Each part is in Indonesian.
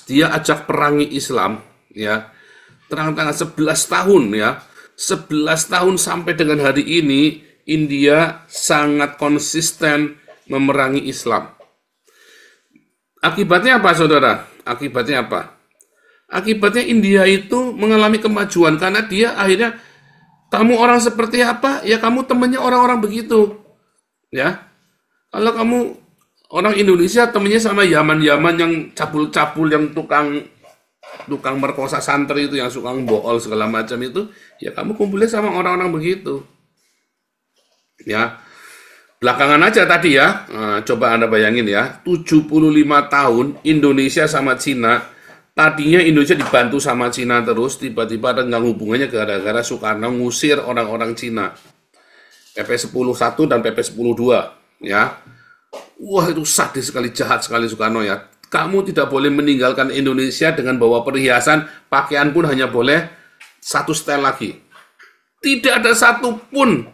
waras, dia ajak perangi Islam, ya. Tengah-tengah 11 tahun, ya. 11 tahun sampai dengan hari ini, India sangat konsisten memerangi Islam. Akibatnya apa, saudara? Akibatnya apa? Akibatnya India itu mengalami kemajuan karena dia akhirnya, kamu orang seperti apa, ya kamu temennya orang-orang begitu, ya. Kalau kamu orang Indonesia temennya sama Yaman-Yaman yang cabul-cabul, yang tukang tukang merkosa santri itu, yang suka bohol segala macam itu, ya kamu kumpulnya sama orang-orang begitu, ya. Belakangan aja tadi ya, coba Anda bayangin ya, 75 tahun Indonesia sama Cina, tadinya Indonesia dibantu sama Cina terus, tiba-tiba renggang hubungannya gara-gara Soekarno ngusir orang-orang Cina. PP 10.1 dan PP 10.2, ya. Wah, itu sadis sekali, jahat sekali Soekarno ya. Kamu tidak boleh meninggalkan Indonesia dengan bawa perhiasan, pakaian pun hanya boleh satu setel lagi. Tidak ada satupun,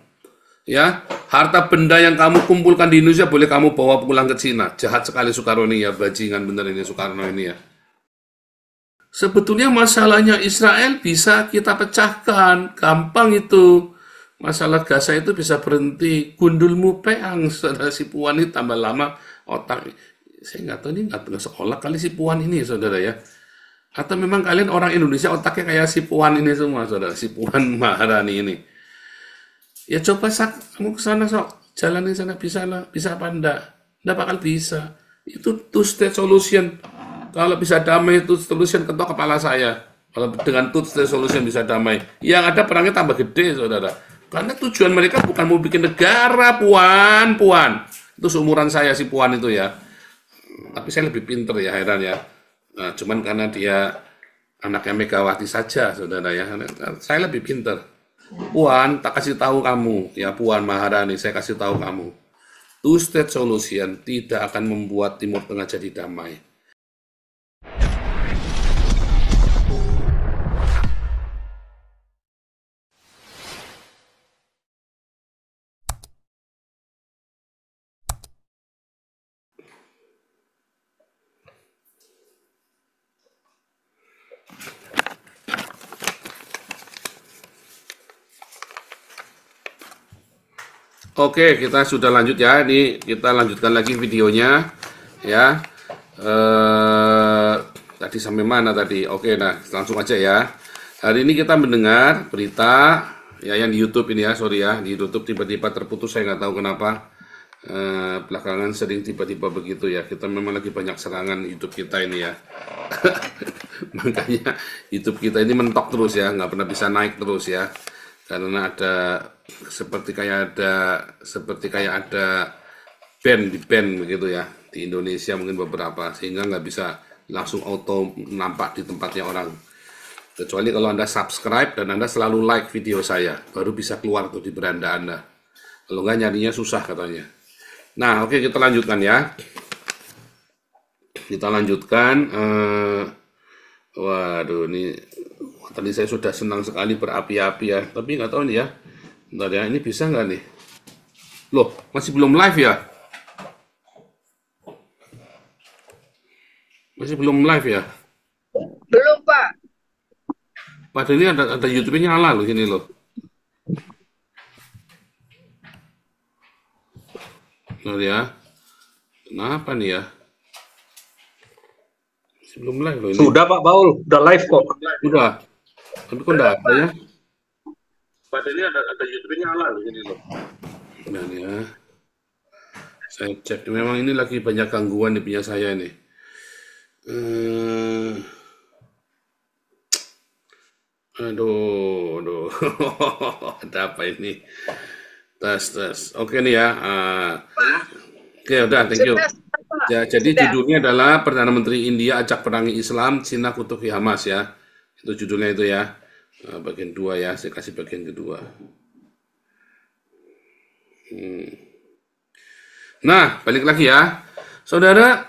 ya, harta benda yang kamu kumpulkan di Indonesia boleh kamu bawa pulang ke Cina. Jahat sekali Soekarno ini ya, bajingan bener ini Soekarno ini ya. Sebetulnya masalahnya Israel bisa kita pecahkan, gampang itu. Masalah Gaza itu bisa berhenti. Gundulmu peang, saudara, si Puan ini tambah lama otak. Saya nggak tahu, ini nggak sekolah kali si Puan ini, saudara ya. Atau memang kalian orang Indonesia otaknya kayak si Puan ini semua, saudara. Si Puan Maharani ini. Ya coba kamu ke sana, sok. Jalan di sana, bisa lah. Bisa apa enggak? Enggak bakal bisa. Itu two-state solution. Kalau bisa damai, two solution ketok kepala saya. Kalau dengan two-state solution bisa damai. Yang ada perangnya tambah gede, saudara. Karena tujuan mereka bukan mau bikin negara, Puan. Itu seumuran saya si Puan itu ya. Tapi saya lebih pinter ya, heran ya. Nah, cuman karena dia anaknya Megawati saja, saudara ya. Saya lebih pinter. Puan, tak kasih tahu kamu, ya Puan Maharani, saya kasih tahu kamu. Two-state solution tidak akan membuat Timur Tengah jadi damai. Oke, kita sudah lanjut ya. Ini kita lanjutkan lagi videonya, ya. Tadi sampai mana tadi? Oke, nah langsung aja ya. Hari ini kita mendengar berita ya yang di YouTube ini ya, sorry ya, di YouTube tiba-tiba terputus, saya nggak tahu kenapa. Belakangan sering tiba-tiba begitu ya. Kita memang lagi banyak serangan YouTube kita ini ya. Makanya YouTube kita ini mentok terus ya, nggak pernah bisa naik terus ya. Karena ada seperti kayak ada band begitu ya di Indonesia mungkin beberapa, sehingga nggak bisa langsung auto nampak di tempatnya orang. Kecuali kalau Anda subscribe dan Anda selalu like video saya, baru bisa keluar tuh di beranda Anda. Kalau nggak nyarinya susah katanya. Nah, oke, kita lanjutkan ya. Kita lanjutkan. Waduh, ini tadi saya sudah senang sekali berapi-api ya, tapi nggak tahu nih ya. Bentar ya, ini bisa nggak nih? Loh, masih belum live ya? Masih belum live ya? Belum, Pak. Padahal ini ada YouTube-nya nyala loh sini loh. Bentar ya. Kenapa nih ya? Masih belum live loh ini. Sudah Pak Paul, udah live kok. Udah. Tapi kok enggak ada ya? Padahal ini ada YouTube-nya nyala loh sini loh. Nah ya. Saya cek, memang ini lagi banyak gangguan di punya saya nih. Aduh. Ada apa ini? Tes. Oke nih ya. Oke, udah, thank you. Ya, jadi judulnya adalah Perdana Menteri India ajak perangi Islam, Cina kutuki Hamas ya. Itu judulnya itu ya. Bagian 2 ya, saya kasih bagian kedua. Nah, balik lagi ya. Saudara,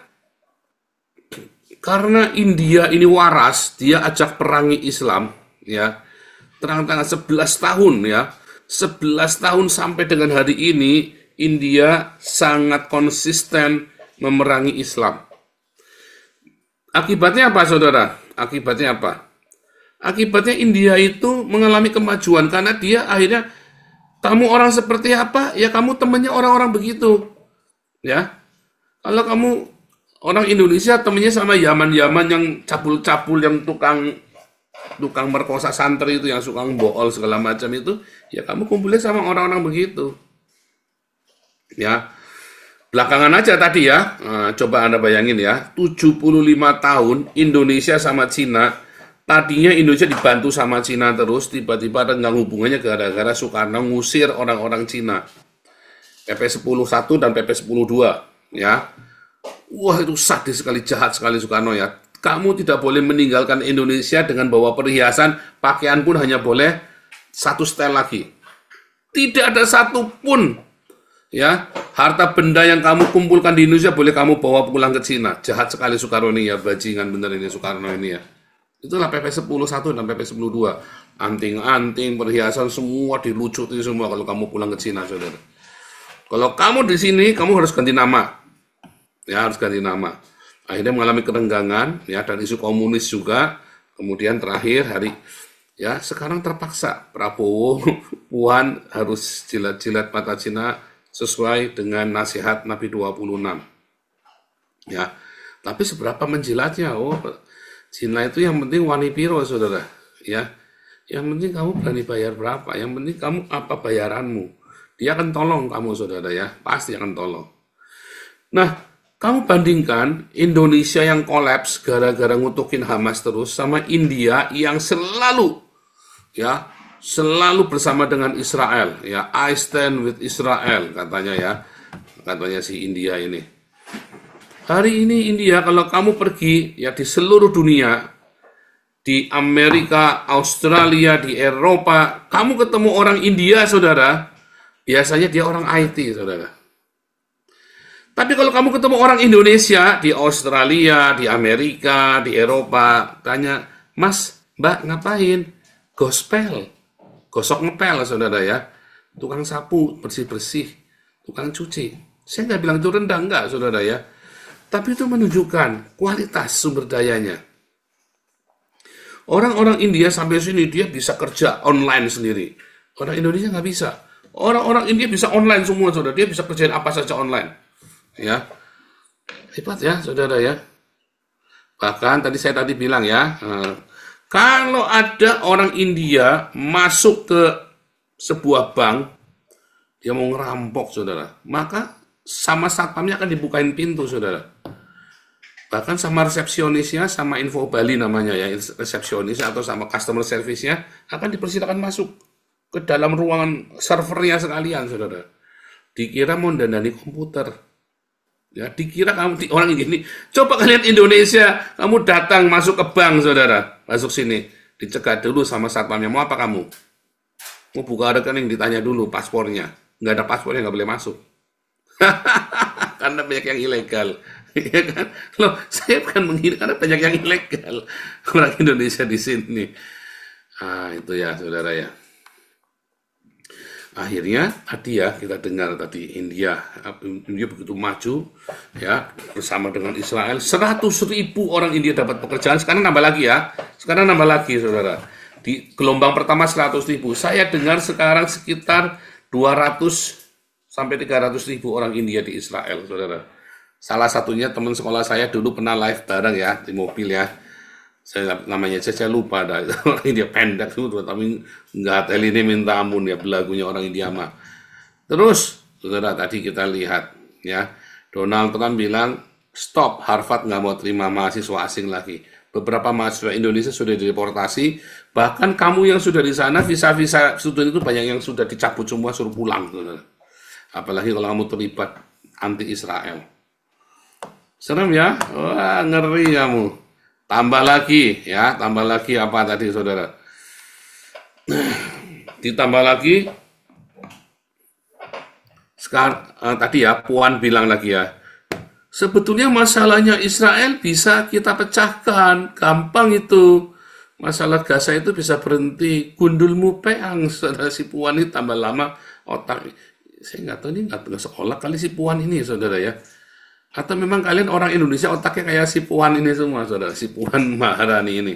karena India ini waras, dia ajak perangi Islam ya. Tengah-tengah 11 tahun ya. 11 tahun sampai dengan hari ini, India sangat konsisten memerangi Islam. Akibatnya apa, saudara? Akibatnya apa? Akibatnya India itu mengalami kemajuan karena dia akhirnya kamu orang seperti apa, ya kamu temennya orang-orang begitu. Ya, kalau kamu orang Indonesia temennya sama Yaman-Yaman yang cabul-cabul, yang tukang tukang merkosa santri itu, yang suka bohol segala macam itu, ya kamu kumpulnya sama orang-orang begitu. Ya, belakangan aja tadi ya, coba Anda bayangin ya, 75 tahun Indonesia sama Cina, tadinya Indonesia dibantu sama Cina terus, tiba-tiba renggang hubungannya gara-gara Soekarno ngusir orang-orang Cina. PP 10.1 dan PP 10.2, ya. Wah, itu sadis sekali, jahat sekali Soekarno ya. Kamu tidak boleh meninggalkan Indonesia dengan bawa perhiasan, pakaian pun hanya boleh satu setel lagi. Tidak ada satupun ya harta benda yang kamu kumpulkan di Indonesia boleh kamu bawa pulang ke Cina. Jahat sekali Soekarno ini ya, bajingan bener ini Soekarno ini ya. Itulah PP 10.1 dan PP 10.2. Anting-anting, perhiasan semua dilucuti semua kalau kamu pulang ke Cina, saudara. Kalau kamu di sini, kamu harus ganti nama. Ya, harus ganti nama. Akhirnya mengalami kerenggangan, ya, dan isu komunis juga. Kemudian terakhir ya, sekarang terpaksa Prabowo, Puan harus jilat-jilat mata Cina sesuai dengan nasihat Nabi 26. Ya, tapi seberapa menjilatnya? Oh, Cina itu yang penting wani piro, saudara. Ya, yang penting kamu berani bayar berapa. Yang penting kamu apa bayaranmu. Dia akan tolong kamu, saudara ya. Pasti akan tolong. Nah, kamu bandingkan Indonesia yang kolaps gara-gara ngutukin Hamas terus sama India yang selalu bersama dengan Israel. Ya, I stand with Israel katanya ya. Katanya si India ini. Hari ini India, kalau kamu pergi ya di seluruh dunia, di Amerika, Australia, di Eropa, kamu ketemu orang India, saudara, biasanya dia orang IT, saudara. Tapi kalau kamu ketemu orang Indonesia di Australia, di Amerika, di Eropa, tanya, Mas, Mbak, ngapain? Gospel, gosok ngepel, saudara ya. Tukang sapu, bersih-bersih, tukang cuci. Saya nggak bilang itu rendah, enggak, saudara ya. Tapi itu menunjukkan kualitas sumber dayanya. Orang-orang India sampai sini dia bisa kerja online sendiri. Orang Indonesia nggak bisa. Orang-orang India bisa online semua, saudara. Dia bisa kerjain apa saja online. Ya, hebat ya, saudara ya. Bahkan saya tadi bilang ya, kalau ada orang India masuk ke sebuah bank, dia mau ngerampok, saudara, maka sama satpamnya akan dibukain pintu, saudara. Bahkan sama resepsionisnya, sama Info Bali namanya ya, resepsionisnya atau sama customer service-nya akan dipersilakan masuk ke dalam ruangan servernya sekalian, saudara. Dikira mau dandani komputer. Ya, dikira kamu orang ini. Coba kalian Indonesia, kamu datang masuk ke bank, saudara, masuk sini, dicegat dulu sama satpamnya. Mau apa kamu? Mau buka rekening, ditanya dulu paspornya. Nggak ada paspornya, nggak boleh masuk. Karena banyak yang ilegal. Ya kan? Loh, saya bukan menghina karena banyak yang ilegal orang Indonesia di sini. Itu ya, saudara ya. Akhirnya tadi ya kita dengar tadi India begitu maju ya bersama dengan Israel, 100.000 orang India dapat pekerjaan. Sekarang nambah lagi ya. Sekarang nambah lagi, saudara. Di gelombang pertama 100.000. Saya dengar sekarang sekitar 200 sampai 300.000 orang India di Israel, saudara. Salah satunya teman sekolah saya dulu pernah live bareng ya di mobil ya. Namanya saya lupa dah. Orang India pendek tuh, tapi nggak ini minta ampun ya belagunya orang India mah. Terus, saudara, tadi kita lihat ya, Donald Trump bilang stop, Harvard nggak mau terima mahasiswa asing lagi. Beberapa mahasiswa Indonesia sudah dideportasi. Bahkan kamu yang sudah di sana, visa-visa student itu banyak yang sudah dicabut semua, suruh pulang, saudara. Apalagi kalau kamu terlibat anti Israel. Serem ya? Wah, ngeri kamu. Tambah lagi apa tadi, saudara? Ditambah lagi sekarang tadi ya Puan bilang lagi ya. Sebetulnya masalahnya Israel bisa kita pecahkan, gampang itu. Masalah Gaza itu bisa berhenti. Gundulmu peang, saudara. Si Puan ini tambah lama otak. Saya nggak tahu ini nggak sekolah kali si Puan ini, saudara ya. Atau memang kalian orang Indonesia otaknya kayak si Puan ini semua, saudara, si Puan Maharani ini.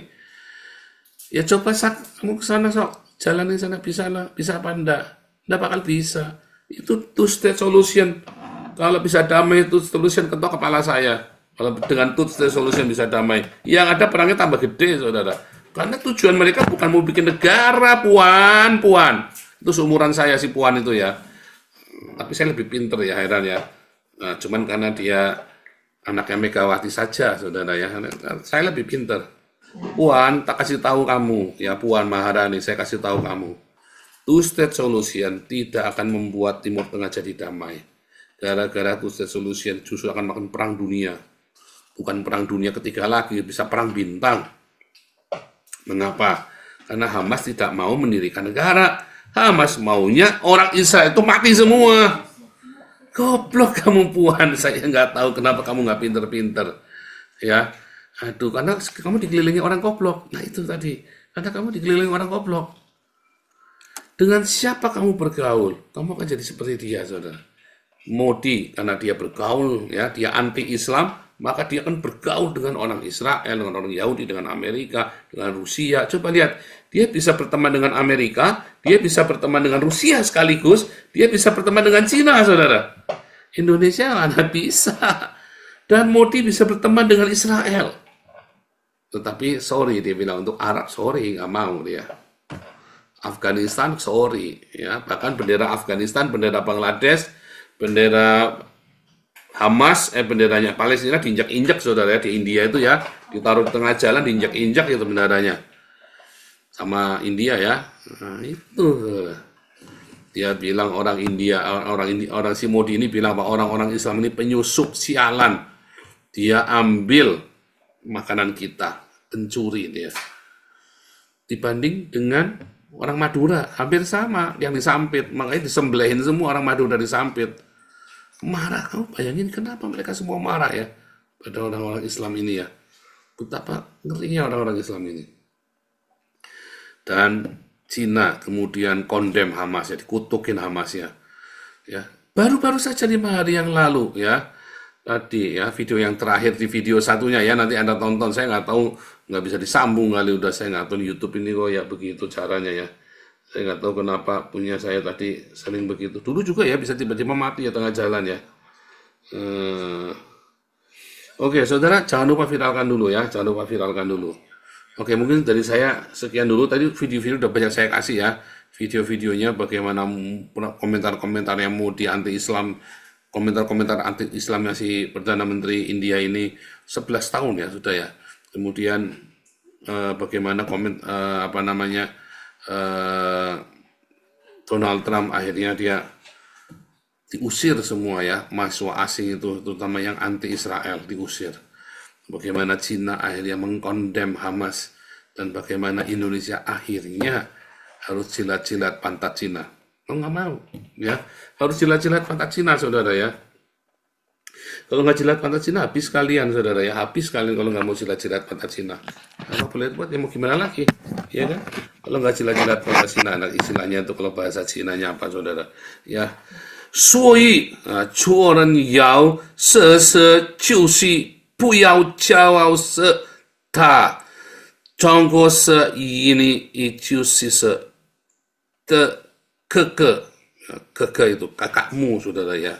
Ya coba kamu ke sana sok, jalan di sana bisa lah, bisa apa enggak? Enggak bakal bisa. Itu two state solution. Kalau bisa damai itu solution ketok kepala saya. Kalau dengan two state solution bisa damai, yang ada perangnya tambah gede, saudara. Karena tujuan mereka bukan mau bikin negara, Puan. Itu seumuran saya si Puan itu ya. Tapi saya lebih pinter ya, heran ya. Nah, cuman karena dia anaknya Megawati saja, saudara ya. Saya lebih pinter. Puan, tak kasih tahu kamu, ya Puan Maharani, saya kasih tahu kamu. Two state solution tidak akan membuat Timur Tengah jadi damai. Gara-gara two state solution justru akan makin perang dunia. Bukan perang dunia ketiga lagi, bisa perang bintang. Mengapa? Karena Hamas tidak mau mendirikan negara. Hamas maunya orang Israel itu mati semua. Goblok kamu Puan, saya nggak tahu kenapa kamu nggak pinter-pinter. Ya, aduh, karena kamu dikelilingi orang goblok. Nah itu tadi, karena kamu dikelilingi orang goblok. Dengan siapa kamu bergaul, kamu akan jadi seperti dia, saudara. Modi, karena dia bergaul, ya, dia anti-Islam, maka dia akan bergaul dengan orang Israel, dengan orang Yahudi, dengan Amerika, dengan Rusia. Coba lihat, dia bisa berteman dengan Amerika, dia bisa berteman dengan Rusia sekaligus, dia bisa berteman dengan Cina, saudara. Indonesia nggak bisa. Dan Modi bisa berteman dengan Israel. Tetapi sorry, dia bilang untuk Arab, sorry, nggak mau dia. Afghanistan, sorry. Ya, bahkan bendera Afghanistan, bendera Bangladesh, bendera Hamas, benderanya Palestina diinjak-injak, saudara, di India itu ya, ditaruh di tengah jalan, diinjak-injak itu benderanya. Sama India ya. Nah, itu. Dia bilang orang si Modi ini bilang bahwa orang-orang Islam ini penyusup sialan. Dia ambil makanan kita, pencuri dia. Dibanding dengan orang Madura, hampir sama yang disampit, makanya disembelihin semua orang Madura disampit. Marah, kamu bayangin kenapa mereka semua marah ya pada orang-orang Islam ini ya. Betapa ngerinya orang-orang Islam ini. Dan Cina kemudian kondem Hamas ya, dikutukin Hamas ya. Ya, baru-baru saja 5 hari yang lalu ya. Tadi ya video yang terakhir di video satunya ya, nanti Anda tonton, saya nggak tahu, nggak bisa disambung kali, udah saya nggak tahu di YouTube ini kok ya begitu caranya ya. Saya nggak tahu kenapa punya saya tadi sering begitu. Dulu juga ya bisa tiba-tiba mati ya tengah jalan ya. Oke, saudara, jangan lupa viralkan dulu ya, jangan lupa viralkan dulu. Oke, mungkin dari saya sekian dulu. Tadi video-video udah banyak saya kasih ya, video-videonya bagaimana komentar-komentar yang mau di anti-Islam, komentar-komentar anti-Islamnya si Perdana Menteri India ini 11 tahun ya sudah ya. Kemudian bagaimana Donald Trump akhirnya dia diusir semua ya, mahasiswa asing itu, terutama yang anti-Israel diusir. Bagaimana Cina akhirnya mengkondem Hamas, dan bagaimana Indonesia akhirnya harus jilat-jilat pantat Cina. Oh, nggak mau, ya harus jilat-jilat pantat Cina, saudara ya. Kalau nggak jilat pantat Cina, habis kalian, saudara ya, habis kalian kalau nggak mau jilat-jilat pantat Cina. Kalau boleh buat, ya mau gimana lagi, ya kan? Kalau nggak jilat-jilat pantat Cina, nah, istilahnya itu kalau bahasa Cinanya apa, saudara? Ya, 所以做人要色色就是不要骄傲色他中国色ini就是的哥哥itu kakakmu, saudara ya.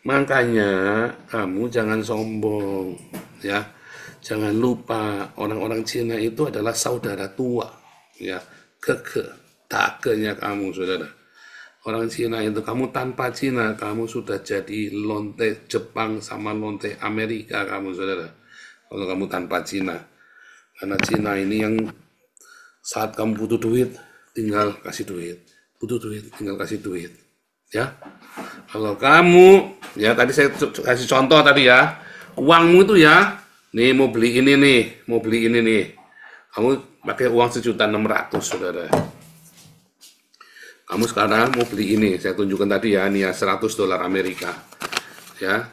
Makanya kamu jangan sombong ya. Jangan lupa orang-orang Cina itu adalah saudara tua ya. Takenya kamu, saudara. Orang Cina itu, kamu tanpa Cina, kamu sudah jadi lonte Jepang sama lonte Amerika kamu, saudara. Kalau kamu tanpa Cina. Karena Cina ini yang saat kamu butuh duit, tinggal kasih duit. Butuh duit, tinggal kasih duit. Ya. Kalau kamu, ya tadi saya kasih contoh tadi ya. Uangmu itu ya, nih mau beli ini nih. Kamu pakai uang 1.600.000, saudara. Kamu sekarang mau beli ini, saya tunjukkan tadi ya, ini ya $100 Amerika. Ya.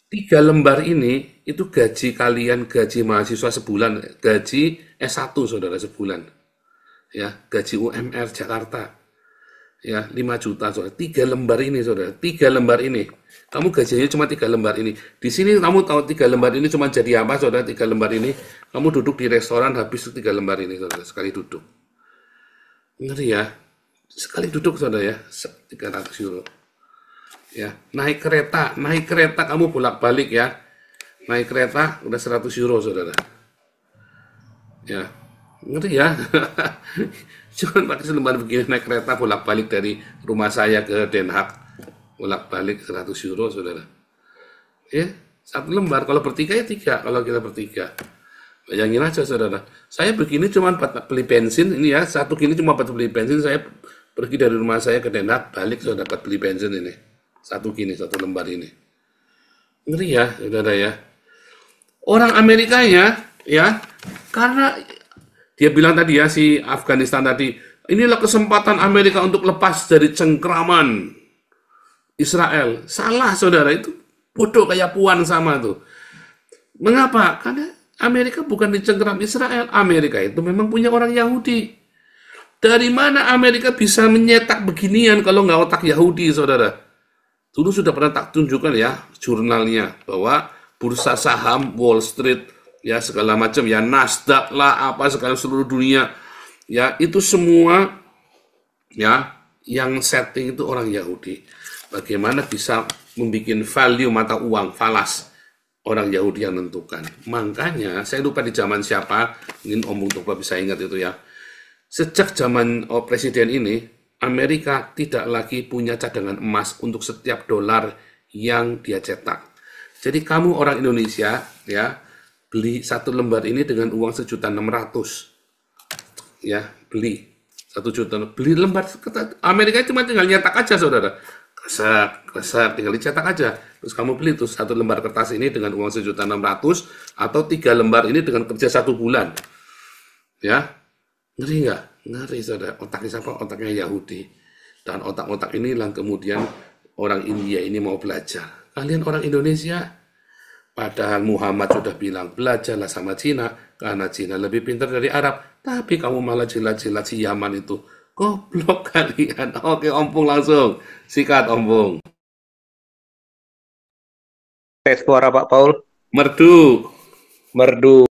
3 lembar ini itu gaji kalian, gaji mahasiswa sebulan, gaji S1 saudara sebulan. Ya, gaji UMR Jakarta. Ya, 5 juta, saudara. 3 lembar ini, saudara. 3 lembar ini. Kamu gajinya cuma 3 lembar ini. Di sini kamu tahu 3 lembar ini cuma jadi apa, saudara? 3 lembar ini. Kamu duduk di restoran habis 3 lembar ini, saudara. Sekali duduk. Ngeri ya. Sekali duduk, saudara ya. 300 euro. Ya, naik kereta kamu bolak-balik ya. Naik kereta udah 100 euro, saudara. Ya, ngeri ya. Cuman pakai selembar begini naik kereta bolak-balik dari rumah saya ke Den Haag. Bolak-balik 100 euro, saudara. Ya, 1 lembar. Kalau bertiga ya 3. Kalau kita bertiga. Bayangin aja, saudara. Saya begini cuma buat beli bensin. Ini ya, satu gini cuma buat beli bensin. Saya pergi dari rumah saya ke Den Haag, balik sudah dapat beli bensin ini. Satu gini, 1 lembar ini. Ngeri ya, saudara ya. Orang Amerikanya, ya, karena dia bilang tadi ya, si Afghanistan tadi, inilah kesempatan Amerika untuk lepas dari cengkraman Israel. Salah, saudara, itu bodoh kayak puan sama tuh. Mengapa? Karena Amerika bukan dicengkeram Israel. Amerika itu memang punya orang Yahudi. Dari mana Amerika bisa menyetak beginian kalau nggak otak Yahudi, saudara? Dulu sudah pernah tak tunjukkan ya jurnalnya bahwa bursa saham Wall Street ya segala macam ya Nasdaq lah apa segala seluruh dunia ya itu semua ya yang setting itu orang Yahudi. Bagaimana bisa membuat value mata uang falas orang Yahudi yang menentukan. Makanya saya lupa di zaman siapa, mungkin Om Bung Toba bisa ingat itu ya. Sejak zaman presiden ini Amerika tidak lagi punya cadangan emas untuk setiap dolar yang dia cetak. Jadi kamu orang Indonesia ya beli 1 lembar ini dengan uang 1.600.000 ya beli 1 juta beli lembar. Amerika cuma tinggal nyetak aja, saudara. Kesak tinggal dicetak aja. Terus kamu beli tuh 1 lembar kertas ini dengan uang 1.600.000 atau 3 lembar ini dengan kerja 1 bulan. Ya, ngeri nggak? Ngeri, saudara. Otaknya siapa? Otaknya Yahudi. Dan otak-otak inilah kemudian orang India ini mau belajar. Kalian orang Indonesia, padahal Muhammad sudah bilang, belajarlah sama Cina, karena Cina lebih pintar dari Arab. Tapi kamu malah jilat-jilat si Yaman itu. Goblok kalian. Oke, Ompung langsung. Sikat, Ompung. Tes suara Pak Paul. Merdu. Merdu.